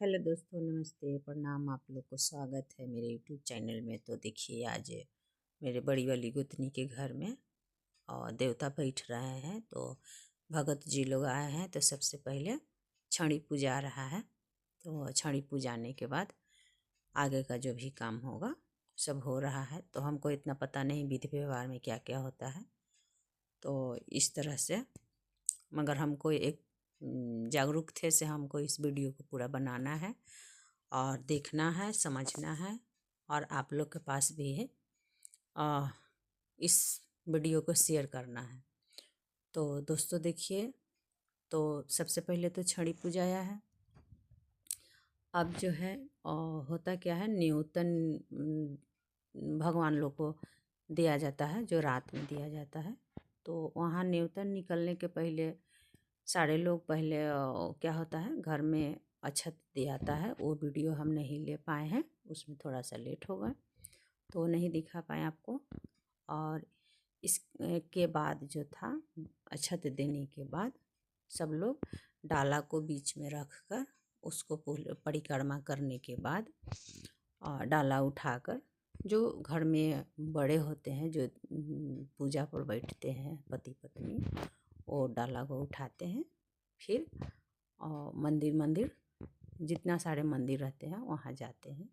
Hello दोस्तों, नमस्ते, प्रणाम। आप लोग को स्वागत है मेरे यूट्यूब चैनल में। तो देखिए, आज मेरे बड़ी वाली गोतनी के घर में और देवता बैठ रहे हैं, तो भगत जी लोग आए हैं। तो सबसे पहले छड़ी पूजा रहा है। तो छड़ी पूजाने के बाद आगे का जो भी काम होगा सब हो रहा है। तो हमको इतना पता नहीं विधि व्यवहार में क्या क्या होता है, तो इस तरह से, मगर हमको एक जागरूक थे से हमको इस वीडियो को पूरा बनाना है और देखना है, समझना है, और आप लोग के पास भी है इस वीडियो को शेयर करना है। तो दोस्तों देखिए, तो सबसे पहले तो छड़ी पूजाया है। अब जो है होता क्या है, न्यूतन भगवान लोग को दिया जाता है, जो रात में दिया जाता है। तो वहाँ न्यूतन निकलने के पहले सारे लोग पहले क्या होता है, घर में अक्षत दियाता है। वो वीडियो हम नहीं ले पाए हैं, उसमें थोड़ा सा लेट हो गए तो वो नहीं दिखा पाए आपको। और इसके बाद जो था, अक्षत देने के बाद सब लोग डाला को बीच में रख कर उसको परिक्रमा करने के बाद डाला उठाकर, जो घर में बड़े होते हैं, जो पूजा पर बैठते हैं पति पत्नी, वो डाला को उठाते हैं। फिर मंदिर जितना सारे मंदिर रहते हैं वहाँ जाते हैं,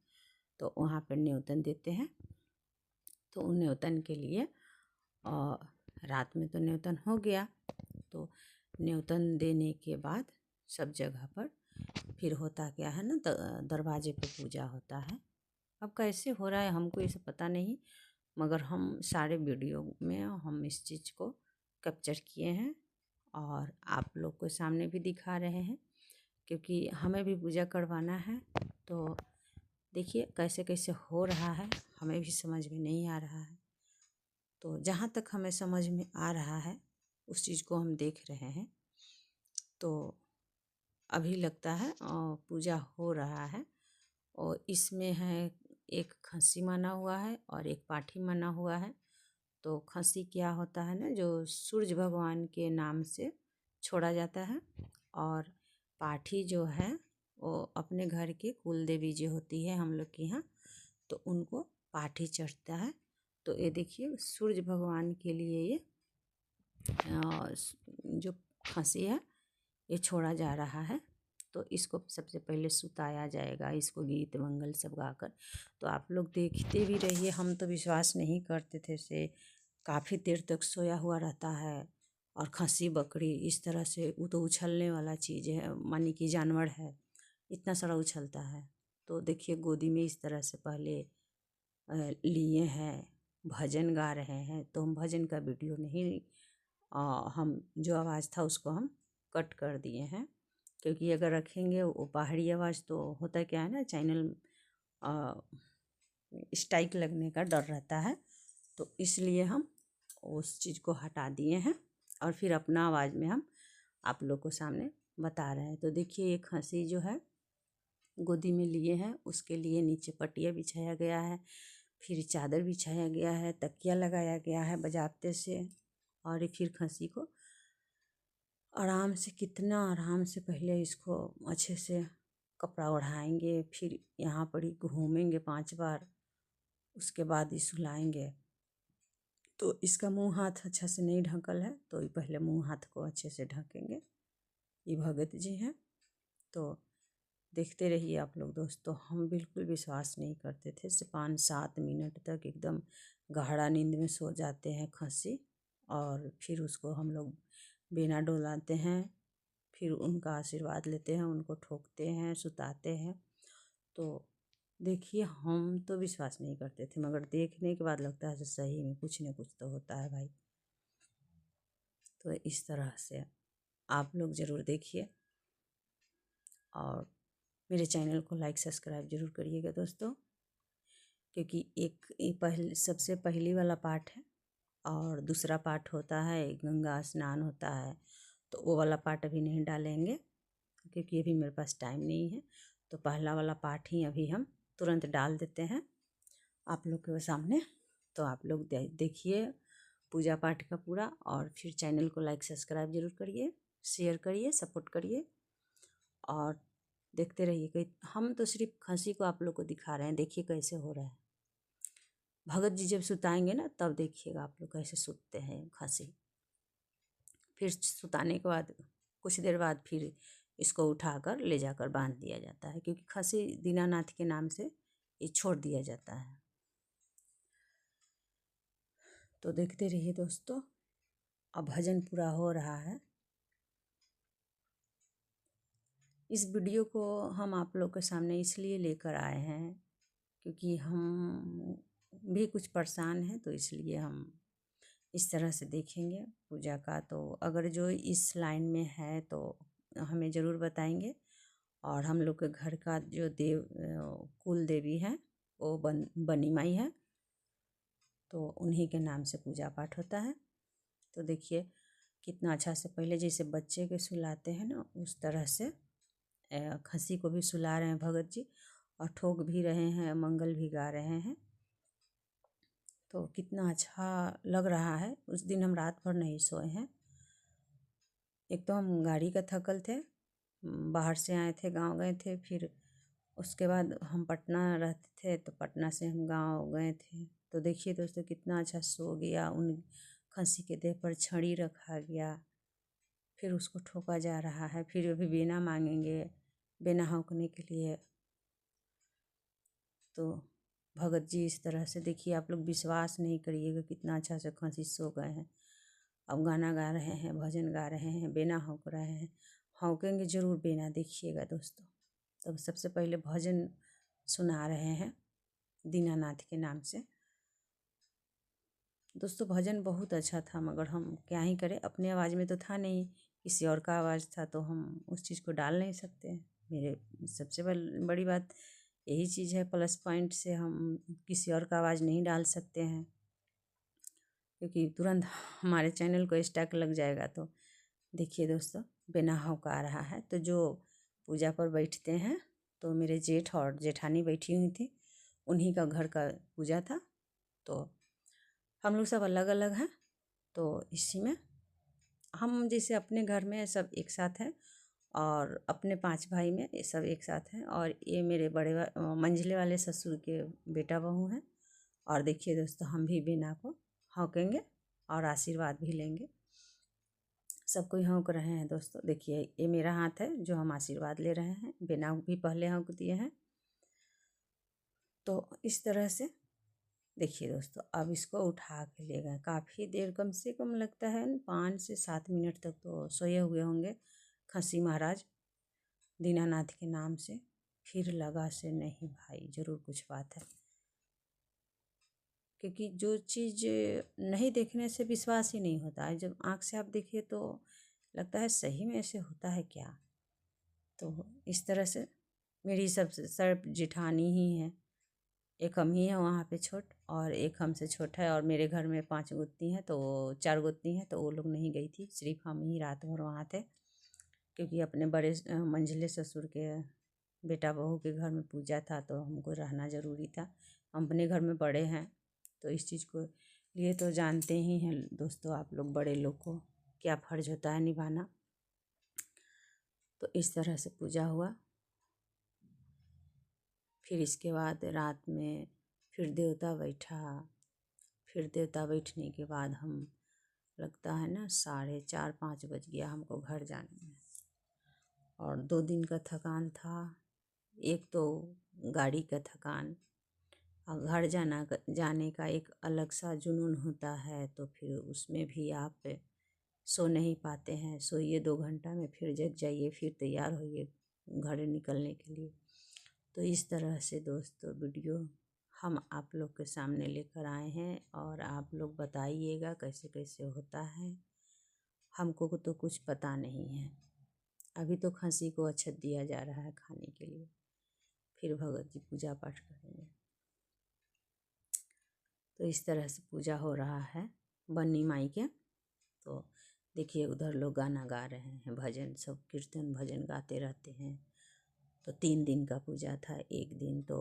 तो वहाँ पर न्योतन देते हैं। तो उन न्योतन के लिए रात में तो न्योतन हो गया। तो न्योतन देने के बाद सब जगह पर फिर होता क्या है ना, दरवाजे पे पूजा होता है। अब कैसे हो रहा है हमको ये सब पता नहीं, मगर हम सारे वीडियो में हम इस चीज़ को कैप्चर किए हैं और आप लोग को सामने भी दिखा रहे हैं, क्योंकि हमें भी पूजा करवाना है। तो देखिए कैसे कैसे हो रहा है, हमें भी समझ में नहीं आ रहा है। तो जहाँ तक हमें समझ में आ रहा है उस चीज़ को हम देख रहे हैं। तो अभी लगता है पूजा हो रहा है, और इसमें है एक खस्सी माना हुआ है और एक पाठी माना हुआ है। तो खस्सी क्या होता है ना, जो सूरज भगवान के नाम से छोड़ा जाता है, और पाठी जो है वो अपने घर के कुल देवी जो होती है हम लोग के यहाँ, तो उनको पाठी चढ़ता है। तो ये देखिए, सूरज भगवान के लिए ये जो खस्सी है ये छोड़ा जा रहा है। तो इसको सबसे पहले सुताया जाएगा, इसको गीत मंगल सब गाकर। तो आप लोग देखते भी रहिए, हम तो विश्वास नहीं करते थे से काफ़ी देर तक सोया हुआ रहता है। और खस्सी बकरी इस तरह से, वो तो उछलने वाला चीज़ है, मानी कि जानवर है, इतना सारा उछलता है। तो देखिए गोदी में इस तरह से पहले लिए हैं, भजन गा रहे हैं। तो हम भजन का वीडियो नहीं, हम जो आवाज़ था उसको हम कट कर दिए हैं, क्योंकि अगर रखेंगे वो पहाड़ी आवाज़ तो होता क्या है ना, चैनल स्ट्राइक लगने का डर रहता है। तो इसलिए हम उस चीज़ को हटा दिए हैं और फिर अपना आवाज़ में हम आप लोग को सामने बता रहे हैं। तो देखिए, एक खस्सी जो है गोदी में लिए हैं, उसके लिए नीचे पटिया बिछाया गया है, फिर चादर बिछाया गया है, तकिया लगाया गया है बजाते से। और फिर खस्सी को आराम से, कितना आराम से पहले इसको अच्छे से कपड़ा ओढ़ाएंगे, फिर यहाँ पर ही घूमेंगे 5 बार, उसके बाद ही सुलाएंगे। तो इसका मुंह हाथ अच्छा से नहीं ढकल है, तो पहले मुंह हाथ को अच्छे से ढकेंगे। ये भगत जी हैं। तो देखते रहिए आप लोग दोस्तों, हम बिल्कुल विश्वास नहीं करते थे। 5-7 मिनट तक एकदम गहरा नींद में सो जाते हैं खस्सी, और फिर उसको हम लोग बेना डोलाते हैं, फिर उनका आशीर्वाद लेते हैं, उनको ठोकते हैं, सुताते हैं। तो देखिए, हम तो विश्वास नहीं करते थे, मगर देखने के बाद लगता है सही में कुछ न कुछ तो होता है भाई। तो इस तरह से आप लोग ज़रूर देखिए, और मेरे चैनल को लाइक सब्सक्राइब जरूर करिएगा दोस्तों, क्योंकि एक सबसे पहली वाला पार्ट है, और दूसरा पार्ट होता है गंगा स्नान होता है। तो वो वाला पार्ट अभी नहीं डालेंगे, क्योंकि अभी मेरे पास टाइम नहीं है। तो पहला वाला पार्ट ही अभी हम तुरंत डाल देते हैं आप लोग के सामने। तो आप लोग देखिए पूजा पाठ का पूरा, और फिर चैनल को लाइक सब्सक्राइब जरूर करिए, शेयर करिए, सपोर्ट करिए। और देखते रहिए। कि हम तो सिर्फ खसी को आप लोग को दिखा रहे हैं, देखिए कैसे हो रहा है। भगत जी जब सुताएंगे ना तब देखिएगा आप लोग कैसे सुतते हैं खसी। फिर सुताने के बाद कुछ देर बाद फिर इसको उठाकर ले जाकर बांध दिया जाता है, क्योंकि खसी दीनानाथ के नाम से ये छोड़ दिया जाता है। तो देखते रहिए दोस्तों, अब भजन पूरा हो रहा है। इस वीडियो को हम आप लोग के सामने इसलिए लेकर आए हैं क्योंकि हम भी कुछ परेशान हैं, तो इसलिए हम इस तरह से देखेंगे पूजा का। तो अगर जो इस लाइन में है तो हमें ज़रूर बताएंगे। और हम लोग के घर का जो कुल देवी है वो बनी माई है, तो उन्हीं के नाम से पूजा पाठ होता है। तो देखिए कितना अच्छा से, पहले जैसे बच्चे के सुलाते हैं ना उस तरह से खसी को भी सुला रहे हैं भगत जी, और ठोक भी रहे हैं, मंगल भी गा रहे हैं। तो कितना अच्छा लग रहा है। उस दिन हम रात भर नहीं सोए हैं। एक तो हम गाड़ी का थकल थे, बाहर से आए थे, गांव गए थे, फिर उसके बाद हम पटना रहते थे, तो पटना से हम गांव गए थे। तो देखिए दोस्तों कितना अच्छा सो गया। उन खसी के देह पर छड़ी रखा गया, फिर उसको ठोका जा रहा है। फिर अभी बेना मांगेंगे, बेना हौंकने के लिए। तो भगत जी इस तरह से देखिए, आप लोग विश्वास नहीं करिएगा कितना अच्छा से खसी सो गए हैं। अब गाना गा रहे हैं, भजन गा रहे हैं, बेना हौंक रहे हैं। हौंकेंगे जरूर बेना, देखिएगा दोस्तों। तब सबसे पहले भजन सुना रहे हैं दीनानाथ के नाम से। दोस्तों भजन बहुत अच्छा था, मगर हम क्या ही करें, अपने आवाज़ में तो था नहीं, किसी और का आवाज़ था, तो हम उस चीज़ को डाल नहीं सकते। मेरे सबसे बड़ी बात यही चीज़ है, प्लस पॉइंट से हम किसी और का आवाज़ नहीं डाल सकते हैं, क्योंकि तुरंत हमारे चैनल को स्टैक लग जाएगा। तो देखिए दोस्तों बेना हौंका रहा है। तो जो पूजा पर बैठते हैं, तो मेरे जेठ और जेठानी बैठी हुई थी, उन्हीं का घर का पूजा था। तो हम लोग सब अलग अलग हैं, तो इसी में हम जैसे अपने घर में सब एक साथ हैं, और अपने 5 भाई में ये सब एक साथ हैं। और ये मेरे मंझले वाले ससुर के बेटा बहू हैं। और देखिए दोस्तों हम भी बेना को हौंकेंगे और आशीर्वाद भी लेंगे। सब कोई हौंक रहे हैं दोस्तों। देखिए ये मेरा हाथ है जो हम आशीर्वाद ले रहे हैं, बेना भी पहले हौंक दिए हैं। तो इस तरह से देखिए दोस्तों, अब इसको उठा के ले गए। काफ़ी देर, कम से कम लगता है 5 से 7 मिनट तक तो सोए हुए होंगे खसी महाराज दीनानाथ के नाम से। फिर लगा से नहीं भाई, ज़रूर कुछ बात है, क्योंकि जो चीज़ नहीं देखने से विश्वास ही नहीं होता है। जब आँख से आप देखिए तो लगता है सही में ऐसे होता है क्या। तो इस तरह से मेरी सबसे सर्व जेठानी ही है, एक हम ही हैं वहाँ पे छोट, और एक हमसे छोटा है। और मेरे घर में 5 गोतनी हैं, तो 4 गोतनी हैं, तो वो लोग नहीं गई थी, सिर्फ हम ही रात भर वहाँ थे, क्योंकि अपने बड़े मंझले ससुर के बेटा बहू के घर में पूजा था, तो हमको रहना ज़रूरी था। हम अपने घर में बड़े हैं, तो इस चीज़ को लिए तो जानते ही हैं दोस्तों आप लोग, बड़े लोग को क्या फ़र्ज होता है निभाना। तो इस तरह से पूजा हुआ। फिर इसके बाद रात में फिर देवता बैठा। फिर देवता बैठने के बाद हम, लगता है ना 4:30-5 बज गया हमको घर जाने में। और 2 दिन का थकान था, एक तो गाड़ी का थकान, और घर जाने का एक अलग सा जुनून होता है। तो फिर उसमें भी आप सो नहीं पाते हैं। सोइए 2 घंटा में फिर जग जाइए, फिर तैयार होइए घर निकलने के लिए। तो इस तरह से दोस्तों वीडियो हम आप लोग के सामने लेकर आए हैं, और आप लोग बताइएगा कैसे कैसे होता है। हमको तो कुछ पता नहीं है। अभी तो खसी को अक्षत दिया जा रहा है खाने के लिए, फिर भगत जी पूजा पाठ करेंगे। तो इस तरह से पूजा हो रहा है बन्नी माई के। तो देखिए उधर लोग गाना गा रहे हैं, भजन, सब कीर्तन भजन गाते रहते हैं। तो 3 दिन का पूजा था। एक दिन तो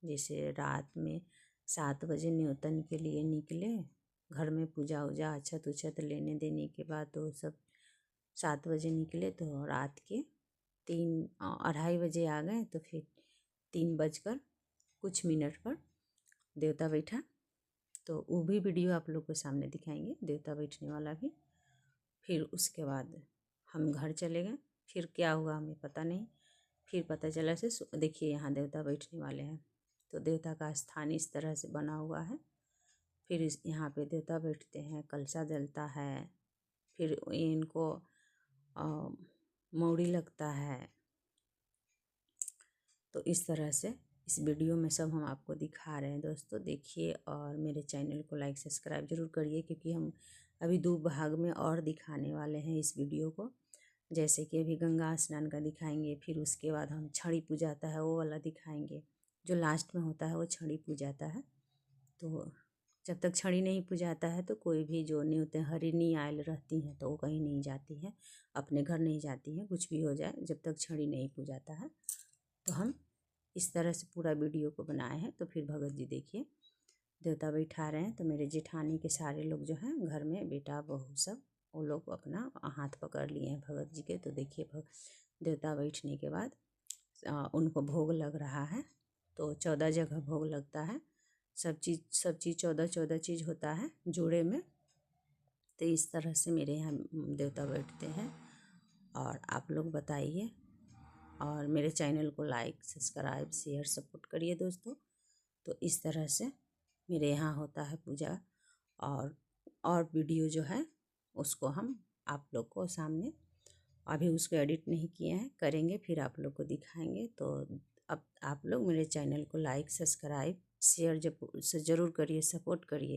जैसे रात में 7 बजे न्योतन के लिए निकले, घर में पूजा उजा अक्षत उक्षत लेने देने के बाद तो सब 7 बजे निकले, तो रात के 2:30 बजे आ गए तो फिर 3 बजकर कुछ मिनट पर देवता बैठा। तो वो भी वीडियो आप लोग के सामने दिखाएंगे, देवता बैठने वाला भी। फिर उसके बाद हम घर चले गए। फिर क्या हुआ हमें पता नहीं। फिर पता चला से देखिए यहाँ देवता बैठने वाले हैं। तो देवता का स्थान इस तरह से बना हुआ है। फिर यहाँ पे देवता बैठते हैं, कलशा जलता है, फिर इनको मौड़ी लगता है। तो इस तरह से इस वीडियो में सब हम आपको दिखा रहे हैं दोस्तों, देखिए। और मेरे चैनल को लाइक सब्सक्राइब जरूर करिए, क्योंकि हम अभी 2 भाग में और दिखाने वाले हैं इस वीडियो को। जैसे कि अभी गंगा स्नान का दिखाएंगे, फिर उसके बाद हम छड़ी पूजाता है वो वाला दिखाएंगे। जो लास्ट में होता है वो छड़ी पूजाता है। तो जब तक छड़ी नहीं पूजाता है तो कोई भी जो नहीं होते हरिणी आयल रहती हैं तो वो कहीं नहीं जाती हैं, अपने घर नहीं जाती हैं, कुछ भी हो जाए जब तक छड़ी नहीं पूजाता है। तो हम इस तरह से पूरा वीडियो को बनाए हैं। तो फिर भगत जी देखिए देवता बैठा रहे हैं। तो मेरे जेठानी के सारे लोग जो हैं घर में, बेटा बहू सब, वो लोग अपना हाथ पकड़ लिए हैं भगत जी के। तो देखिए देवता बैठने के बाद उनको भोग लग रहा है। तो 14 जगह भोग लगता है। सब चीज़ 14 चीज़ होता है जोड़े में। तो इस तरह से मेरे यहाँ देवता बैठते हैं। और आप लोग बताइए, और मेरे चैनल को लाइक सब्सक्राइब शेयर सपोर्ट करिए दोस्तों। तो इस तरह से मेरे यहाँ होता है पूजा। और वीडियो जो है उसको हम आप लोग को सामने, अभी उसको एडिट नहीं किए हैं, करेंगे फिर आप लोग को दिखाएंगे। तो अब आप लोग मेरे चैनल को लाइक सब्सक्राइब शेयर जरूर करिए, सपोर्ट करिए।